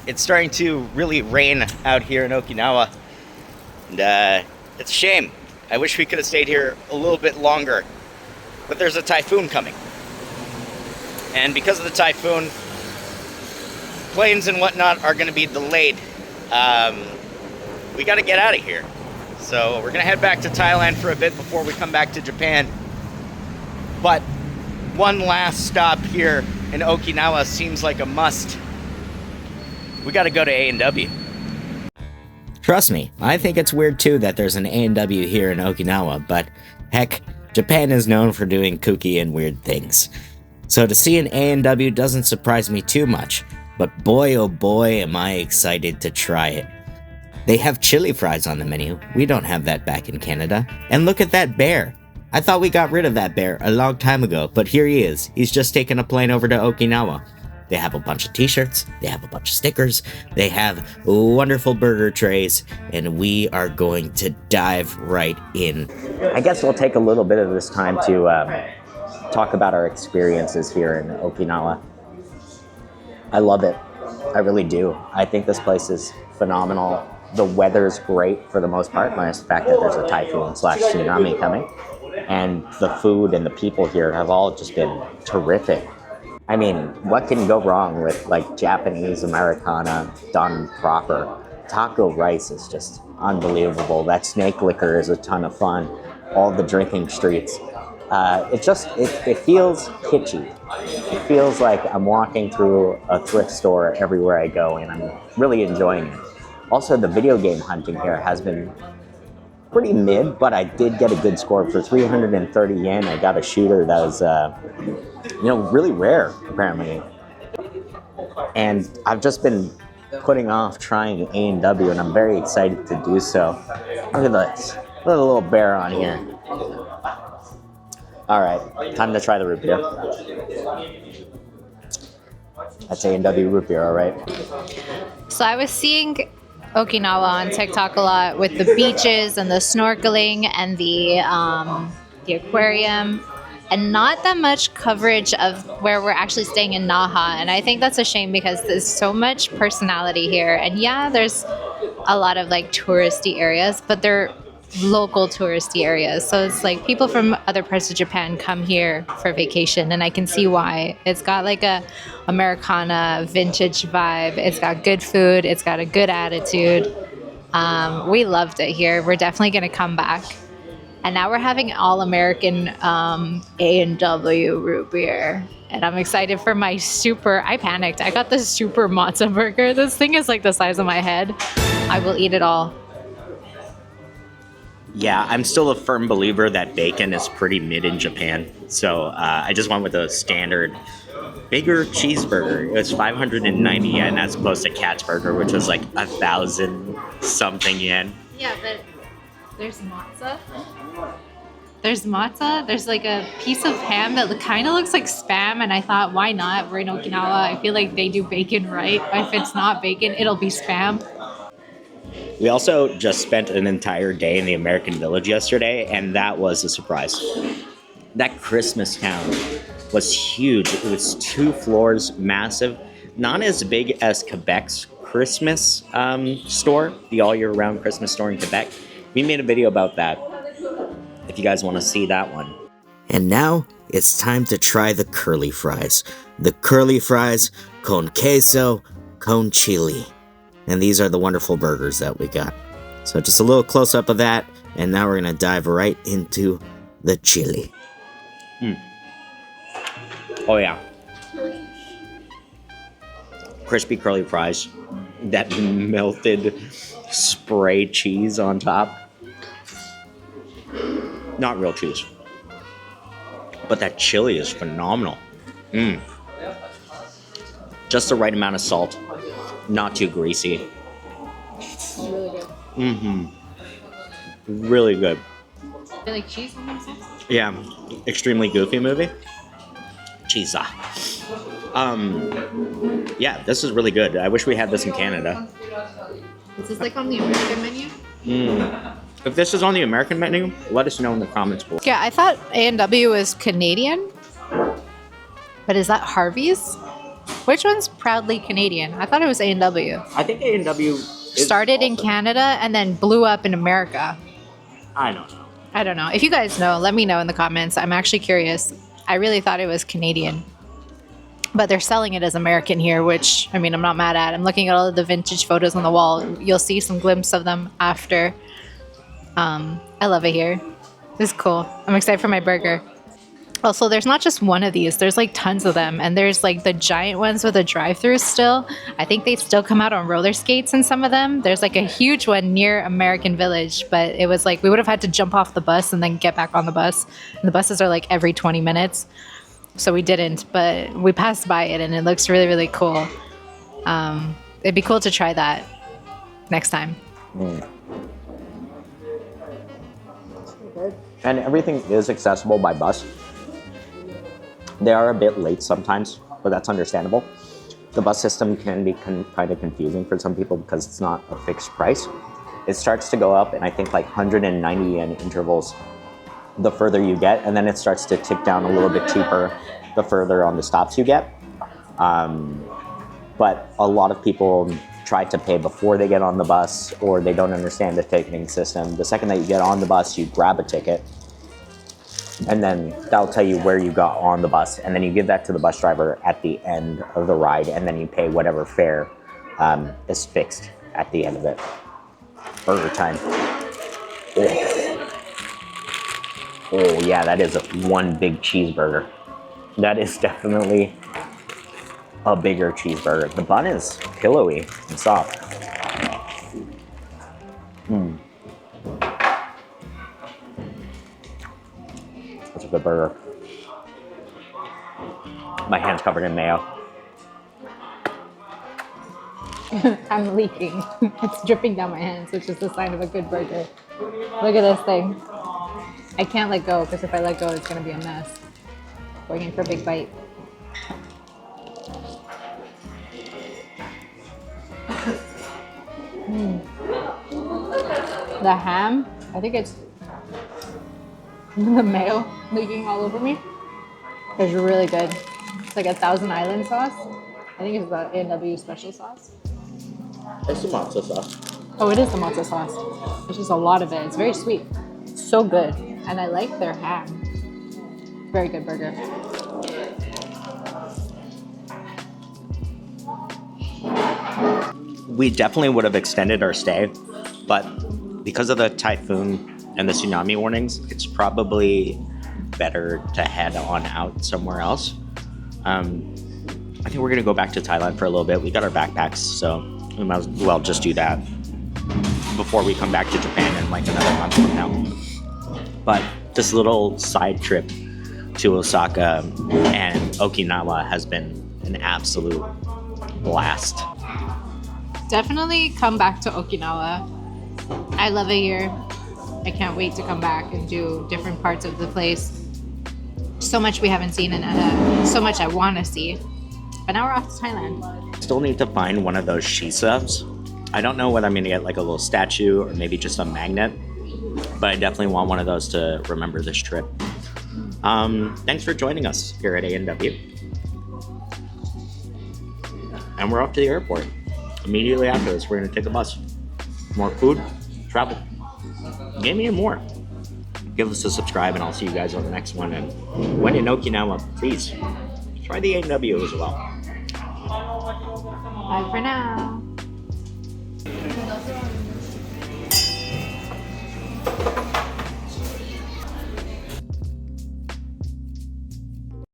It's starting to really rain out here in Okinawa. And it's a shame. I wish we could have stayed here a little bit longer. But there's a typhoon coming. And because of the typhoon, planes and whatnot are going to be delayed. We got to get out of here. So we're going to head back to Thailand for a bit before we come back to Japan. But one last stop here in Okinawa seems like a must. We got to go to A&W. Trust me, I think it's weird too that there's an A&W here in Okinawa, but heck, Japan is known for doing kooky and weird things. So to see an A&W doesn't surprise me too much, but boy oh boy am I excited to try it. They have chili fries on the menu. We don't have that back in Canada. And look at that bear. I thought we got rid of that bear a long time ago, but here he is. He's just taking a plane over to Okinawa. They have a bunch of t-shirts, they have a bunch of stickers, they have wonderful burger trays, and we are going to dive right in. I guess we'll take a little bit of this time to talk about our experiences here in Okinawa. I love it. I really do. I think this place is phenomenal. The weather's great for the most part, minus the fact that there's a typhoon / tsunami coming. And the food and the people here have all just been terrific. I mean, what can go wrong with like Japanese-Americana done proper? Taco rice is just unbelievable. That snake liquor is a ton of fun. All the drinking streets. It feels kitschy. It feels like I'm walking through a thrift store everywhere I go, and I'm really enjoying it. Also, the video game hunting here has been pretty mid, but I did get a good score. For 330 yen, I got a shooter that was, really rare, apparently. And I've just been putting off trying A&W, and I'm very excited to do so. Look at this. Look at the little bear on here. All right, time to try the root beer. That's A&W Root Beer, all right? So I was seeing Okinawa on TikTok a lot with the beaches and the snorkeling and the aquarium, and not that much coverage of where we're actually staying in Naha. And I think that's a shame because there's so much personality here. And yeah, there's a lot of like touristy areas, but they're local touristy areas. So it's like people from other parts of Japan come here for vacation, and I can see why. It's got like a Americana vintage vibe. It's got good food. It's got a good attitude. We loved it here. We're definitely going to come back. And now we're having all-American A&W Root Beer. And I'm excited for my I panicked. I got the super Motza Burger. This thing is like the size of my head. I will eat it all. Yeah, I'm still a firm believer that bacon is pretty mid in Japan. So I just went with a standard bigger cheeseburger. It was 590 yen as opposed to Cat's Burger, which was like 1,000 something yen. Yeah, but there's matza. There's matza. There's like a piece of ham that kind of looks like Spam, and I thought, why not? We're in Okinawa. I feel like they do bacon right. If it's not bacon, it'll be Spam. We also just spent an entire day in the American Village yesterday, and that was a surprise. That Christmas town was huge. It was 2 floors, massive. Not as big as Quebec's Christmas store, the all-year-round Christmas store in Quebec. We made a video about that, if you guys want to see that one. And now, it's time to try the curly fries. The curly fries con queso, con chili. And these are the wonderful burgers that we got. So just a little close-up of that, and now we're going to dive right into the chili. Oh yeah. Crispy curly fries. That melted spray cheese on top. Not real cheese. But that chili is phenomenal. Just the right amount of salt. Not too greasy. It's really good. Really good. You like cheese on that sauce? Yeah. Extremely goofy movie. Cheese. Yeah, this is really good. I wish we had this in Canada. Is this like on the American menu? If this is on the American menu, let us know in the comments below. Yeah, I thought A&W was Canadian. But is that Harvey's? Which one's proudly Canadian? I thought it was A&W. I think A&W Started in Canada and then blew up in America. I don't know. I don't know. If you guys know, let me know in the comments. I'm actually curious. I really thought it was Canadian. But they're selling it as American here, which, I mean, I'm not mad at. I'm looking at all of the vintage photos on the wall. You'll see some glimpse of them after. I love it here. This is cool. I'm excited for my burger. Also, there's not just one of these. There's like tons of them. And there's like the giant ones with a drive-through still. I think they still come out on roller skates in some of them. There's like a huge one near American Village. But it was like we would have had to jump off the bus and then get back on the bus. And the buses are like every 20 minutes. So we didn't. But we passed by it and it looks really, really cool. It'd be cool to try that next time. And everything is accessible by bus. They are a bit late sometimes, but that's understandable. The bus system can be kind of confusing for some people because it's not a fixed price. It starts to go up in I think like 190 yen intervals the further you get, and then it starts to tick down a little bit cheaper the further on the stops you get. But a lot of people try to pay before they get on the bus, or they don't understand the ticketing system. The second that you get on the bus, you grab a ticket, and then that'll tell you where you got on the bus, and then you give that to the bus driver at the end of the ride, and then you pay whatever fare is fixed at the end of it. Burger time. Oh yeah, that is one big cheeseburger. That is definitely a bigger cheeseburger. The bun is pillowy and soft. That's a good burger. My hand's covered in mayo. I'm leaking. It's dripping down my hands, which is the sign of a good burger. Look at this thing. I can't let go because if I let go, it's going to be a mess. Going in for a big bite. The ham, I think it's the mayo leaking all over me. It's really good. It's like a Thousand Island sauce. I think it's the A&W special sauce. It's the matzo sauce. Oh, it is the matzo sauce. There's just a lot of it. It's very sweet. It's so good. And I like their ham. Very good burger. We definitely would have extended our stay, but because of the typhoon and the tsunami warnings, it's probably better to head on out somewhere else. I think we're gonna go back to Thailand for a little bit. We got our backpacks, so we might as well just do that before we come back to Japan in like another month from now. But this little side trip to Osaka and Okinawa has been an absolute blast. Definitely come back to Okinawa. I love it here. I can't wait to come back and do different parts of the place. So much we haven't seen and so much I want to see. But now we're off to Thailand. Still need to find one of those shisas. I don't know whether I'm going to get like a little statue or maybe just a magnet, but I definitely want one of those to remember this trip. Thanks for joining us here at A&W. And we're off to the airport. Immediately after this, we're going to take a bus. More food, travel, gaming, and more. Give us a subscribe, and I'll see you guys on the next one. And when in Okinawa, please try the A&W as well. Bye for now.